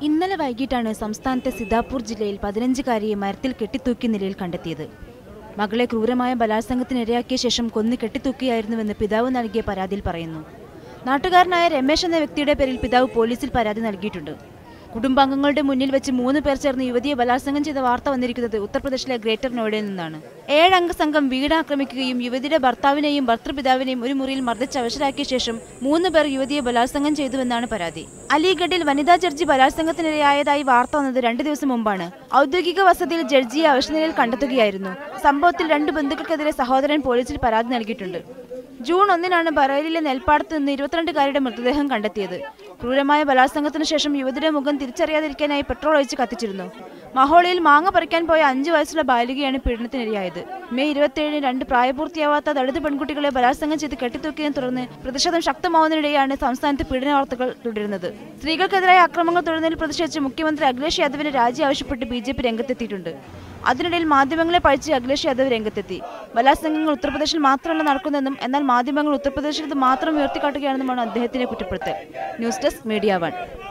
ഇന്നലെ വൈകിട്ടാണ് സംസ്ഥാനത്തെ സിതാപൂർ ജില്ലയിൽ 15-കാരിയെ മരത്തിൽ കെട്ടിത്തൂക്കിയ നിലയിൽ കണ്ടെത്തിയത്. മകളെ ക്രൂരമായ ബലാത്സംഗത്തിനിരയാക്കിയ ശേഷം കൊന്നു കെട്ടിത്തൂക്കിയായിരുന്നുവെന്ന് പിതാവ് നൽകിയ പരാതിയിൽ പറയുന്നു. നാട്ടുകാരനായ രമേശ് എന്ന വ്യക്തിയുടെ പേരിൽ പിതാവ് പോലീസിൽ പരാതി നൽകിയിട്ടുണ്ട്. കുടുംബാംഗങ്ങളുടെ മുന്നിൽ വെച്ച് 3 പേർ ചേർന്ന് യുവതിയെ ബലാത്സംഗം ചെയ്ത വാർത്ത വന്നിരിക്കുന്നത് ഉത്തർപ്രദേശിലെ ഗ്രേറ്റർ നോയിഡയിൽ നിന്നാണ്. 7 അംഗ സംഘം വീട് ആക്രമിക്കുകയും യുവതിയുടെ ഭർത്താവിനെയും ഭർത്തൃപിതാവിനെയും ഒരു മുറിയിൽ മർദ്ദിച്ച് അവശരാക്കിയ ശേഷം 3 പേർ യുവതിയെ ബലാത്സംഗം ചെയ്തുവെന്നാണ് പരാതി. അലിഗഡിൽ വനിതാ ജഡ്ജി ബലാത്സംഗത്തിനിരയായതായി വാർത്ത വന്നത് 2 ദിവസം മുമ്പാണ്. ഔദ്യോഗിക വസതിയിൽ ജഡ്ജിയെ അവശനിലയിൽ കണ്ടെത്തുകയായിരുന്നു. സംഭവത്തിൽ 2 ബന്ധുക്കൾക്കെതിരെ സഹോദരൻ പോലീസിൽ പരാതി നൽകിയിട്ടുണ്ട്. ജൂൺ 1-നാണ് ബറേലിയിലെ നെൽപ്പാടത്ത് നിന്ന് 22-കാരിയുടെ മൃതദേഹം കണ്ടെത്തിയത്. ക്രൂരമായ ബലാത്സംഗത്തിനു ശേഷം യുവതിയുടെ മുഖം തിരിച്ചറിയാതിരിക്കാനായി പെട്രോൾ ഒഴിച്ച് കത്തിച്ചിരുന്നു. മഹോളിയിൽ മാങ്ങ പറിക്കാൻ പോയ 5 വയസ്സുള്ള ബാലികയാണ് പീഡനത്തിനിരയായത്. മെയ് 27-ന് 2 പ്രായപൂർത്തിയാവാത്ത ദളിത് പെൺകുട്ടികളെ ബലാത്സംഗം ചെയ്ത് കെട്ടിത്തൂക്കിയതിനെ തുടർന്ന് പ്രതിഷേധം ശക്തമാവുന്നതിനിടെയാണ് സംസ്ഥാനത്ത് പീഡന വാർത്തകൾ തുടരുന്നത്. സ്ത്രീകൾക്കെതിരായ അക്രമങ്ങൾ തുടരുന്നതിൽ പ്രതിഷേധിച്ച് മുഖ്യമന്ത്രി അഖിലേഷ് യാദവിന്റെ രാജി ആവശ്യപ്പെട്ട് BJP രംഗത്തെത്തിയിട്ടുണ്ട്. അതിനിടയിൽ മാധ്യമങ്ങളെ പഴിച്ച് അഖിലേഷ് യാദവ് രംഗത്തെത്തി. ബലാത്സംഗങ്ങൾ ഉത്തർപ്രദേശിൽ മാത്രമല്ല നടക്കുന്നതെന്നും എന്നാൽ മാധ്യമങ്ങൾ ഉത്തർപ്രദേശിൽ മാത്രം ഉയർത്തിക്കാട്ടുകയാണെന്നുമാണ് അദ്ദേഹത്തിന്റെ കുറ്റപ്പെടുത്തൽ. News desk media 1.